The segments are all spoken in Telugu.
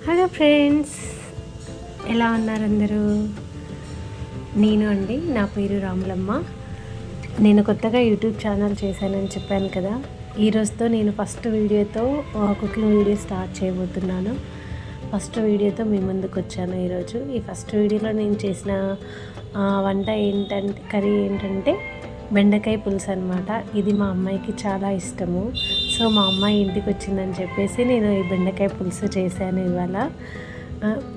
హలో ఫ్రెండ్స్, ఎలా ఉన్నారు అందరూ? నా పేరు రాములమ్మ. నేను కొత్తగా యూట్యూబ్ ఛానల్ చేశానని చెప్పాను కదా. ఈరోజుతో నేను ఫస్ట్ వీడియోతో కుకింగ్ వీడియో స్టార్ట్ చేయబోతున్నాను. ఫస్ట్ వీడియోతో మీ ముందుకు వచ్చాను ఈరోజు. ఈ ఫస్ట్ వీడియోలో నేను చేసిన వంట కర్రీ ఏంటంటే బెండకాయ పులుసు అనమాట. ఇది మా అమ్మాయికి చాలా ఇష్టము. సో మా అమ్మాయి ఇంటికి వచ్చిందని చెప్పేసి నేను ఈ బెండకాయ పులుసు చేశాను ఇవాళ.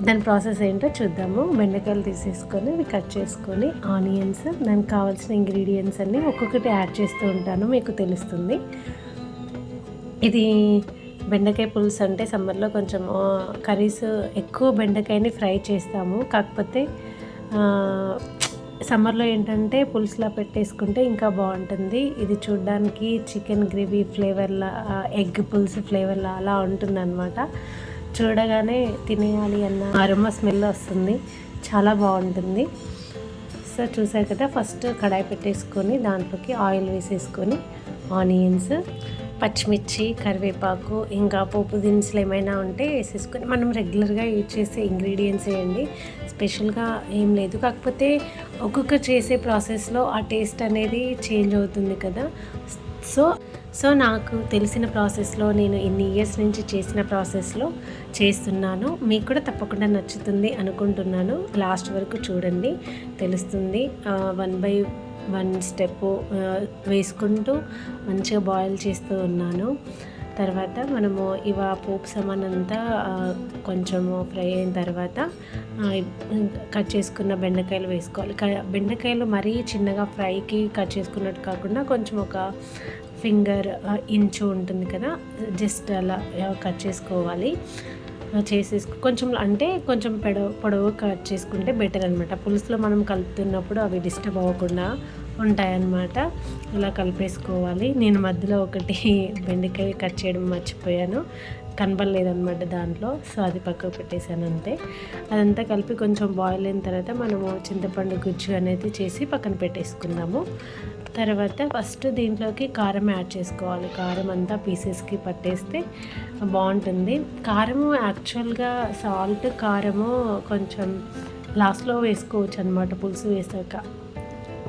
దాని ప్రాసెస్ ఏంటో చూద్దాము. బెండకాయలు తీసేసుకొని అవి కట్ చేసుకొని ఆనియన్స్, దానికి కావాల్సిన ఇంగ్రీడియంట్స్ అన్నీ ఒక్కొక్కటి యాడ్ చేస్తూ ఉంటాను, మీకు తెలుస్తుంది. ఇది బెండకాయ పులుసు అంటే సమ్మర్లో కొంచెం కర్రీస్ ఎక్కువ బెండకాయని ఫ్రై చేస్తాము. కాకపోతే సమ్మర్లో ఏంటంటే పులుసులా పెట్టేసుకుంటే ఇంకా బాగుంటుంది. ఇది చూడ్డానికి చికెన్ గ్రేవీ ఫ్లేవర్లా, ఎగ్ పులుసు ఫ్లేవర్లా అలా ఉంటుందన్నమాట. చూడగానే తినేయాలి అన్న అరోమా స్మెల్ వస్తుంది, చాలా బాగుంటుంది. సో చూసారు కదా, ఫస్ట్ కడాయి పెట్టేసుకొని దాంట్లోకి ఆయిల్ వేసేసుకొని ఆనియన్స్, పచ్చిమిర్చి, కరివేపాకు, ఇంకా పోపు దినుసులు ఏమైనా ఉంటే వేసేసుకొని మనం రెగ్యులర్గా యూజ్ చేసే ఇంగ్రీడియంట్స్ వేయండి. స్పెషల్గా ఏం లేదు, కాకపోతే ఒక్కొక్క చేసే ప్రాసెస్లో ఆ టేస్ట్ అనేది చేంజ్ అవుతుంది కదా. సో నాకు తెలిసిన ప్రాసెస్లో, నేను ఇన్ని ఇయర్స్ నుంచి చేసిన ప్రాసెస్లో చేస్తున్నాను. మీకు కూడా తప్పకుండా నచ్చుతుంది అనుకుంటున్నాను. లాస్ట్ వరకు చూడండి, తెలుస్తుంది. 1 by 1 స్టెప్ వేసుకుంటూ మంచిగా బాయిల్ చేస్తూ ఉన్నాను. తర్వాత మనము పోపు సామాన్ అంతా కొంచెము ఫ్రై అయిన తర్వాత కట్ చేసుకున్న బెండకాయలు వేసుకోవాలి. బెండకాయలు మరీ చిన్నగా ఫ్రైకి కట్ చేసుకున్నట్టు కాకుండా కొంచెం ఒక ఫింగర్ ఇంచు ఉంటుంది కదా, జస్ట్ అలా కట్ చేసుకోవాలి. కొంచెం పొడవు కట్ చేసుకుంటే బెటర్ అనమాట. పులుసులో మనం కలుపుతున్నప్పుడు అవి డిస్టర్బ్ అవ్వకుండా ఉంటాయన్నమాట. ఇలా కలిపేసుకోవాలి. నేను మధ్యలో ఒకటి బెండకాయ కట్ చేయడం మర్చిపోయాను, కనబడలేదన్నమాట దాంట్లో. సో అది పక్కకు పెట్టేశాను అంతే. అదంతా కలిపి కొంచెం బాయిల్ అయిన తర్వాత మనము చింతపండు గుజ్జు అనేది చేసి పక్కన పెట్టేసుకుందాము. తర్వాత ఫస్ట్ దీంట్లోకి కారం యాడ్ చేసుకోవాలి. కారం అంతా పీసెస్కి పట్టేస్తే బాగుంటుంది. కారము యాక్చువల్గా సాల్ట్, కారము కొంచెం లాస్ట్లో వేసుకోవచ్చు అనమాట పులుసు వేసాక.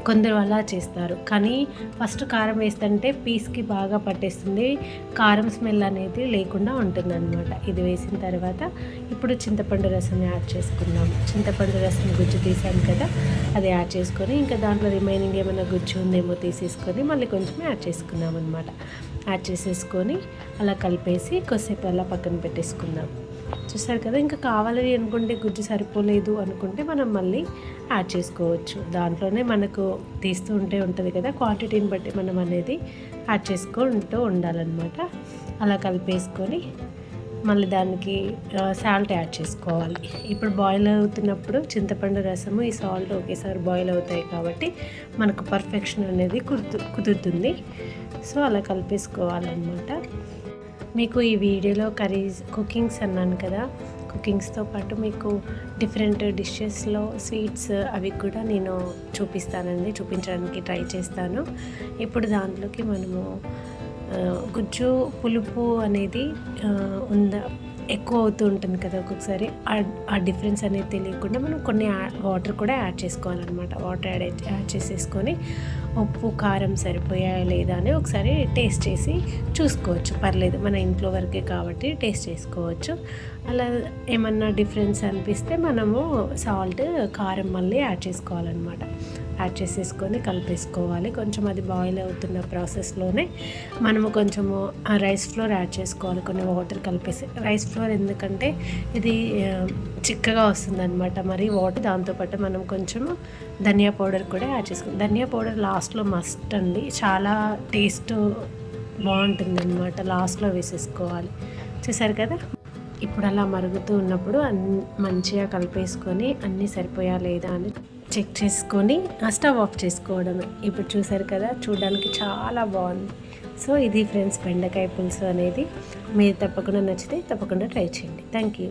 కొందరు అలా చేస్తారు, కానీ ఫస్ట్ కారం వేస్తుంటే పీస్కి బాగా పట్టేస్తుంది, కారం స్మెల్ అనేది లేకుండా ఉంటుంది అనమాట. ఇది వేసిన తర్వాత ఇప్పుడు చింతపండు రసం యాడ్ చేసుకున్నాము. చింతపండు రసం గుజ్జు తీసాను కదా, అది యాడ్ చేసుకొని ఇంకా దాంట్లో రిమైనింగ్ ఏమైనా గుజ్జు ఉందేమో తీసేసుకొని మళ్ళీ కొంచెం యాడ్ చేసుకున్నాం అనమాట. యాడ్ చేసేసుకొని అలా కలిపేసి కొద్దిసేపు అలా పక్కన పెట్టేసుకుందాం. చూసారు కదా, ఇంకా కావాలి అనుకుంటే గుజ్జు సరిపోలేదు అనుకుంటే మనం మళ్ళీ యాడ్ చేసుకోవచ్చు. దాంట్లోనే మనకు తీస్తూ ఉంటుంది కదా, క్వాంటిటీని బట్టి మనం అనేది యాడ్ చేసుకుంటూ ఉండాలన్నమాట. అలా కలిపేసుకొని మళ్ళీ దానికి సాల్ట్ యాడ్ చేసుకోవాలి. ఇప్పుడు బాయిల్ అవుతున్నప్పుడు చింతపండు రసము, ఈ సాల్ట్ ఒకేసారి బాయిల్ అవుతాయి కాబట్టి మనకు పర్ఫెక్షన్ అనేది కుదురుతుంది. సో అలా కలిపేసుకోవాలన్నమాట. మీకు ఈ వీడియోలో కుకింగ్స్ అన్నాను కదా, కుకింగ్స్తో పాటు మీకు డిఫరెంట్ డిషెస్లో స్వీట్స్ అవి కూడా నేను చూపించడానికి ట్రై చేస్తాను. ఇప్పుడు దాంట్లోకి మనము గుజ్జు పులుపు అనేది ఎక్కువ అవుతూ ఉంటుంది కదా ఒక్కొక్కసారి. ఆ డిఫరెన్స్ అనేది తెలియకుండా మనం కొన్ని వాటర్ కూడా యాడ్ చేసుకోవాలన్నమాట. వాటర్ యాడ్ చేసేసుకొని ఉప్పు కారం సరిపోయాయా లేదా అని ఒకసారి టేస్ట్ చేసి చూసుకోవచ్చు. పర్లేదు, మన ఇంట్లో వరకే కాబట్టి టేస్ట్ చేసుకోవచ్చు. అలా ఏమన్నా డిఫరెన్స్ అనిపిస్తే మనము సాల్ట్, కారం మళ్ళీ యాడ్ చేసుకోవాలన్నమాట. యాడ్ చేసేసుకొని కలిపేసుకోవాలి. కొంచెం అది బాయిల్ అవుతున్న ప్రాసెస్లోనే మనము కొంచెము రైస్ ఫ్లోర్ యాడ్ చేసుకోవాలి. కొన్ని వాటర్ కలిపేసి, రైస్ ఫ్లోర్ ఎందుకంటే ఇది చిక్కగా వస్తుంది అనమాట మరి వాటర్. దాంతోపాటు మనం కొంచెము ధనియా పౌడర్ కూడా యాడ్ చేసుకోవాలి. ధనియా పౌడర్ లాస్ట్లో మస్ట్ అండి, చాలా టేస్ట్ బాగుంటుంది అనమాట. లాస్ట్లో వేసేసుకోవాలి. చూసారు కదా, ఇప్పుడు అలా మరుగుతూ ఉన్నప్పుడు మంచిగా కలిపేసుకొని అన్నీ సరిపోయా లేదా అని చెక్ చేసుకొని స్టవ్ ఆఫ్ చేసుకోవడమే. ఇప్పుడు చూసారు కదా, చూడడానికి చాలా బాగుంది. సో ఇది ఫ్రెండ్స్ బెండకాయ పులుసు అనేది. మీరు తప్పకుండా నచ్చితే తప్పకుండా ట్రై చేయండి. Thank you.